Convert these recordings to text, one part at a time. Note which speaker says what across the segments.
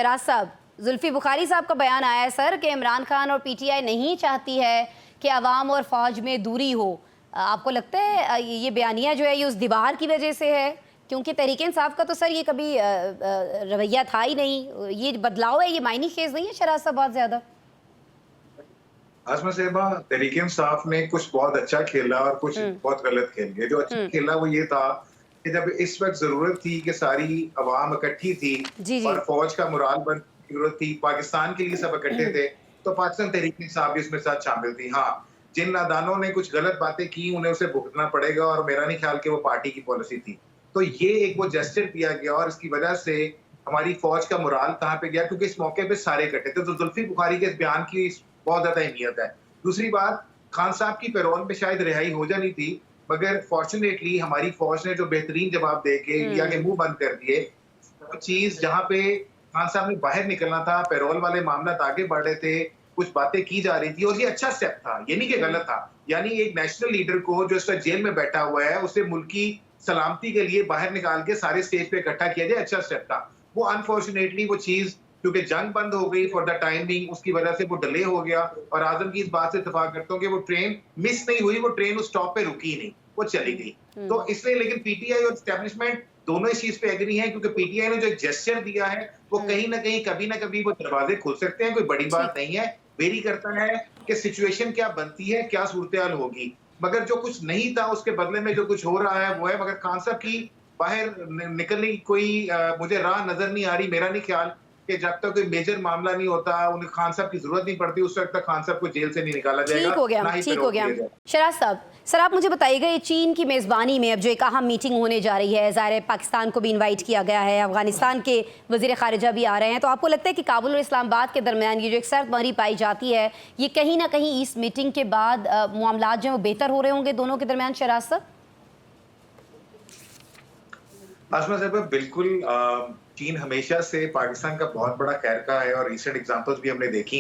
Speaker 1: शराज साहब, जुल्फी बुखारी साहब का बयान आया है सर कि इमरान खान और पीटीआई नहीं चाहती है कि अवाम और फौज में दूरी हो। आपको लगता है ये बयानिया जो है ये उस दीवार की वजह से है? क्योंकि तहरीक इंसाफ का तो सर ये कभी रवैया था ही नहीं। ये बदलाव है, ये मायने खेज नहीं है शराज साहब बहुत ज्यादा?
Speaker 2: आसमा साहिबा, तहरीक इंसाफ ने कुछ बहुत अच्छा खेला और कुछ बहुत गलत खेल गया। जो अच्छा
Speaker 1: हम्म।
Speaker 2: खेला वो ये था कि जब इस वक्त जरूरत थी कि सारी अवाम इकट्ठी थी
Speaker 1: जी जी।
Speaker 2: और फौज का मुराल बनने की जरूरत थी, पाकिस्तान के लिए सब इकट्ठे थे, तो पाकिस्तान तहरीक इंसाफ भी इसमें साथ शामिल थी। हाँ, जिन नादानों ने कुछ गलत बातें की उन्हें उसे भुगतना पड़ेगा और मेरा नहीं ख्याल कि वो पार्टी की पॉलिसी थी। तो ये एक वो जेस्चर किया गया और इसकी वजह से हमारी फौज का मुराल कहाँ पे गया, क्योंकि इस मौके पे सारे इकट्ठे थे। तो जुल्फी बुखारी के इस बयान की बहुत ज्यादा अहमियत है। दूसरी बात, खान साहब की पैरोल में शायद रिहाई हो जानी थी, मगर फॉर्चुनेटली हमारी फौज ने जो बेहतरीन जवाब दे के इंडिया के मुंह बंद कर दिए। वो चीज जहां पे खान साहब ने बाहर निकलना था, पैरोल वाले मामला आगे बढ़ रहे थे, कुछ बातें की जा रही थी और ये अच्छा स्टेप था, ये नहीं कि गलत था। यानी एक नेशनल लीडर को जो इस वक्त जेल में बैठा हुआ है उसे मुल्क की सलामती के लिए बाहर निकाल के सारे स्टेज पे इकट्ठा किया जाए, अच्छा स्टेप था। वो अनफॉर्चुनेटली वो चीज, क्योंकि जंग बंद हो गई फॉर द टाइम बीइंग, उसकी वजह से वो डिले हो गया। और आजम की इस बात से इत्तेफाक करता हूँ कि वो ट्रेन मिस नहीं हुई, वो ट्रेन उस स्टॉप पे रुकी नहीं, वो चली गई। तो इसलिए लेकिन पीटीआई और एस्टेब्लिशमेंट दोनों इस चीज पे एग्री हैं, क्योंकि पीटीआई ने जो एक जेस्चर दिया है वो कहीं ना कहीं कभी ना कभी वो दरवाजे खुल सकते हैं, कोई बड़ी बात नहीं है। वेरी करता है कि सिचुएशन क्या बनती है, क्या सूरत होगी, मगर जो कुछ नहीं था उसके बदले में जो कुछ हो रहा है वो है। मगर खान साहब की बाहर निकलने की कोई मुझे राह नजर नहीं आ रही। मेरा नहीं ख्याल कि जब तक कोई मेजर मामला नहीं होता, उन्हें खान साहब की जरूरत नहीं पड़ती, उस वक्त तक खान साहब को जेल से नहीं निकाला जाएगा,
Speaker 1: ठीक हो गया,
Speaker 2: ना ही
Speaker 1: ठीक हो
Speaker 2: पैरोल
Speaker 1: गया।
Speaker 2: दिया जाएगा।
Speaker 1: शराज साहब, सर आप मुझे बताइएगा, ये चीन की मेज़बानी में अब जो एक अहम मीटिंग होने जा रही है, ज़ाहिर है पाकिस्तान को भी इनवाइट किया गया है, अफगानिस्तान के वज़ीर ख़ारिजा भी आ रहे हैं, तो आपको लगता है कि काबुल और इस्लामाबाद के दरमियान ये जो एक सर्दमहरी पाई जाती है, ये कहीं ना कहीं इस मीटिंग के बाद मामलात जो हैं वो बेहतर हो रहे होंगे दोनों के दरमियान? शराज साहब,
Speaker 2: आसमा साहब, बिल्कुल चीन हमेशा से पाकिस्तान का बहुत बड़ा खैरखा है और रिसेंट एग्जांपल्स भी हमने देखी।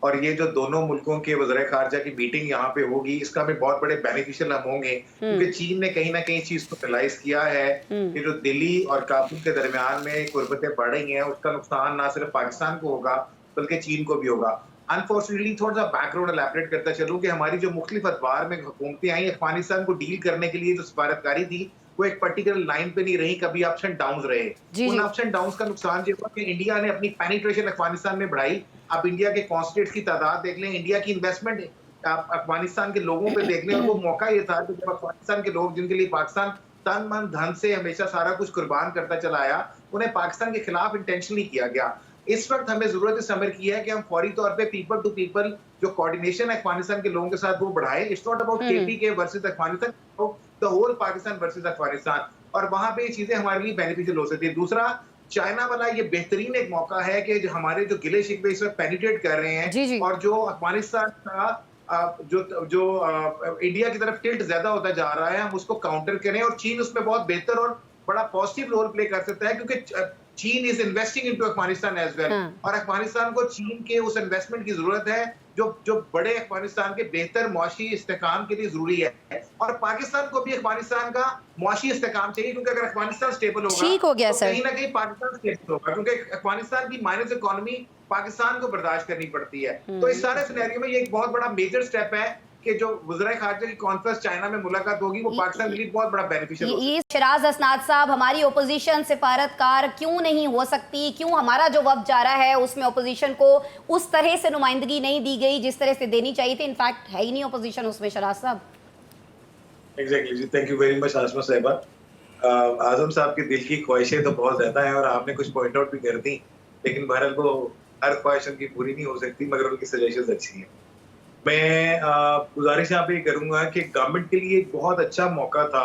Speaker 2: और ये जो दोनों मुल्कों के वज़ीर ख़ारिजा की मीटिंग यहाँ पे होगी, इसका हमें बहुत बड़े बेनिफिशियल हम होंगे, क्योंकि चीन ने कहीं ना कहीं चीज को रियलाइज किया है कि जो दिल्ली और काबुल के दरमियान में कुर्बतें बढ़ रही हैं उसका नुकसान ना सिर्फ पाकिस्तान को होगा बल्कि चीन को भी होगा। अनफॉर्चुनेटली थोड़ा सा बैकग्राउंड एलैबोरेट करता चलूं कि हमारी जो मुख्तलिफ अदवार में हुकूमतें आई अफगानिस्तान को डील करने के लिए जो सिफारतकारी थी वो एक पर्टिकुलर लाइन पे नहीं रही, कभी अप्स एंड डाउन रहे।
Speaker 1: जी
Speaker 2: उन
Speaker 1: जी।
Speaker 2: अप्स एंड डाउन का नुकसान ये हुआ कि इंडिया ने अपनी पेनिट्रेशन अफगानिस्तान में बढ़ाई। आप इंडिया के कॉन्सुलेट्स की तादाद देख लें, इंडिया की इन्वेस्टमेंट आप अफगानिस्तान के लोगों पे देख लें, और वो मौका ये था कि जब अफगानिस्तान के लोग, जिनके लिए पाकिस्तान तन मन धन से हमेशा सारा कुछ कुर्बान करता चला आया, उन्हें पाकिस्तान के खिलाफ इंटेंशनली किया गया। इस वक्त हमें जरूरत इस अमर की है कि हम फौरी तौर पे पीपल टू पीपल जो कोऑर्डिनेशन है अफगानिस्तान के लोगों के साथ वो बढ़ाए। इट्स नॉट अबाउट केपी के versus Afghanistan, the whole Pakistan versus Afghanistan, और वहां पे ये चीजें हमारे लिए बेनिफिशियल हो सकती है। दूसरा, चाइना वाला ये बेहतरीन एक मौका है कि जो हमारे जो गिले शिकवे इस वक्त पेनिट्रेट कर रहे हैं
Speaker 1: जी जी।
Speaker 2: और जो अफगानिस्तान का जो जो इंडिया की तरफ टिल्ट ज्यादा होता जा रहा है, हम उसको काउंटर करें। और चीन उसमें बहुत बेहतर और बड़ा पॉजिटिव रोल प्ले कर सकता है, क्योंकि चीन is investing into Afghanistan as well,
Speaker 1: हाँ।
Speaker 2: और अफगानिस्तान को चीन के उस इन्वेस्टमेंट की जरूरत है जो जो बड़े अफगानिस्तान के बेहतर मुआशी इस्तेकाम के लिए जरूरी है। और पाकिस्तान को भी अफगानिस्तान का मुआशी इस्तेकाम चाहिए, क्योंकि अगर अफगानिस्तान स्टेबल होगा
Speaker 1: ठीक हो गया
Speaker 2: तो
Speaker 1: सर।
Speaker 2: कहीं ना कहीं पाकिस्तान स्टेबल होगा, क्योंकि अफगानिस्तान की माइनस इकोनॉमी पाकिस्तान को बर्दाश्त करनी पड़ती है। तो इस सारे सिनेरियो में ये एक बहुत बड़ा मेजर स्टेप है कि जो वज़ीर ख़ारिजा की कॉन्फ्रेंस चाइना में मुलाकात होगी वो पाकिस्तान के लिए बहुत बड़ा बेनिफिशियल हो सकता है।
Speaker 1: ये शराज असनाद साहब, हमारी ओपोजिशन सिफारतकार क्यों नहीं हो सकती? क्यों हमारा जो वक्त जा रहा है उसमें ओपोजिशन को उस तरह से नुमाइंदगी नहीं दी गई जिस तरह से देनी चाहिए थी? इनफैक्ट है ही नहीं ओपोजिशन उसमें शराज साहब।
Speaker 2: एग्जैक्टली जी, thank you very much Asma साहिबा। आजम साहब की दिल की ख्वाहिशें तो बहुत ज्यादा हैं और आपने कुछ पॉइंट आउट भी कर दी, लेकिन बहरहाल वो हर ख्वाहिश उनकी पूरी नहीं हो सकती, मगर उनकी सजेशंस अच्छी हैं। मैं गुजारिश यहाँ पे ये करूंगा कि गवर्नमेंट के लिए एक बहुत अच्छा मौका था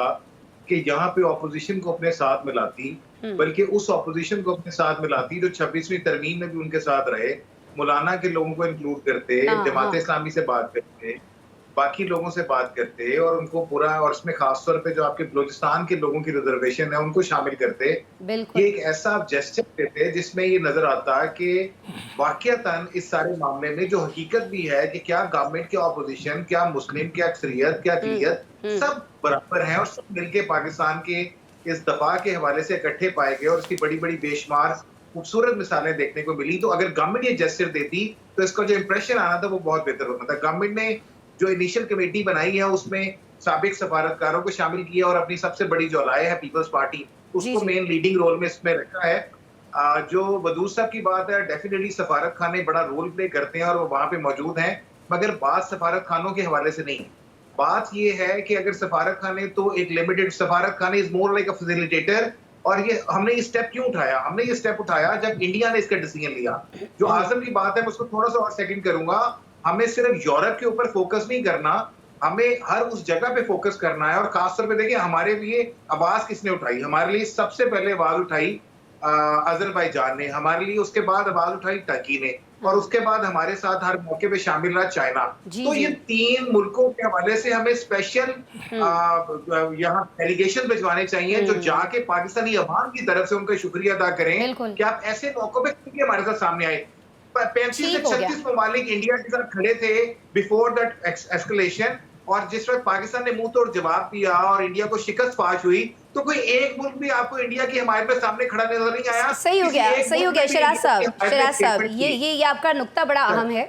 Speaker 2: कि यहाँ पे ऑपोजिशन को अपने साथ मिलाती, बल्कि उस ऑपोजिशन को अपने साथ मिलाती जो 26वीं तरमीम में भी उनके साथ रहे, मौलाना के लोगों को इंक्लूड करते,
Speaker 1: हाँ
Speaker 2: जमात
Speaker 1: हाँ।
Speaker 2: इस्लामी से बात करते, बाकी लोगों से बात करते और उनको पूरा, और इसमें खासतौर पे जो आपके बलूचिस्तान के लोगों की रिजर्वेशन है उनको शामिल करते। ये
Speaker 1: बिल्कुल।
Speaker 2: एक ऐसा जेस्चर देते जिसमें ये नजर आता कि वाकयातन इस सारे मामले में जो हकीकत भी है कि क्या गवर्नमेंट, क्या ऑपोजिशन, क्या मुस्लिम, क्या अक्सरियत, क्या अक़लियत, सब बराबर हैं और सब मिलके पाकिस्तान के इस दफा के हवाले से इकट्ठे पाए गए और उसकी बड़ी बड़ी बेशुमार खूबसूरत मिसालें देखने को मिली। तो अगर गवर्नमेंट ये जेस्चर देती तो इसका जो इंप्रेशन आना था वो बहुत बेहतर होता था। गवर्नमेंट ने जो इनिशियल कमेटी बनाई है उसमें साबिक सफारतकारों को शामिल किया और अपनी सबसे बड़ी जो अलाय है पीपल्स पार्टी
Speaker 1: जी,
Speaker 2: उसको
Speaker 1: जी।
Speaker 2: मेन लीडिंग रोल में इसमें रखा है। जो वदूद साहब की बात है, डेफिनेटली सफारत खाने बड़ा रोल प्ले करते हैं और वो वहां पे मौजूद हैं, मगर बात सफारत खानों के हवाले से नहीं। बात ये है कि अगर सफारत खाने तो एक लिमिटेड सफारत खाने is more like a facilitator. और ये हमने ये स्टेप क्यों उठाया? हमने ये स्टेप उठाया जब इंडिया ने इसका डिसीजन लिया। जो आजम की बात है मैं उसको थोड़ा सा और सेकंड करूंगा। हमें सिर्फ यूरोप के ऊपर फोकस नहीं करना, हमें हर उस जगह पे फोकस करना है। और खासतौर पे देखिए हमारे लिए आवाज किसने उठाई? हमारे लिए सबसे पहले आवाज उठाई अजरबैजान ने, हमारे लिए उसके बाद आवाज उठाई टर्की ने, और उसके बाद हमारे साथ हर मौके पे शामिल रहा चाइना।
Speaker 1: जी,
Speaker 2: तो
Speaker 1: जी।
Speaker 2: ये 3 मुल्कों के हवाले से हमें स्पेशल यहाँ डेलीगेशन भिजवाने चाहिए जो जाके पाकिस्तानी अवाम की तरफ से उनका शुक्रिया अदा करें
Speaker 1: बिल्कुल।
Speaker 2: कि आप ऐसे मौकों पे क्यों हमारे साथ सामने आए। 35 से
Speaker 1: ठीक हो गया।
Speaker 2: 36 ममालिक इंडिया के साथ खड़े थे बिफोर दैट एस्केलेशन, और जिस वक्त पाकिस्तान ने मुंह तोड़ जवाब दिया और इंडिया को शिकस्त फाश हुई, तो कोई एक मुल्क भी आपको इंडिया की हमायत पे सामने खड़ा नजर नहीं आया।
Speaker 1: सही हो
Speaker 2: किसी
Speaker 1: गया,
Speaker 2: एक
Speaker 1: सही हो
Speaker 2: मुल्क
Speaker 1: गया
Speaker 2: ने भी
Speaker 1: शराज
Speaker 2: इंडिया की
Speaker 1: साहब,
Speaker 2: हमायत में
Speaker 1: शराज साहब,
Speaker 2: स्टेटमेंट
Speaker 1: ये
Speaker 2: की।
Speaker 1: ये ये आपका नुक्ता बड़ा अहम है।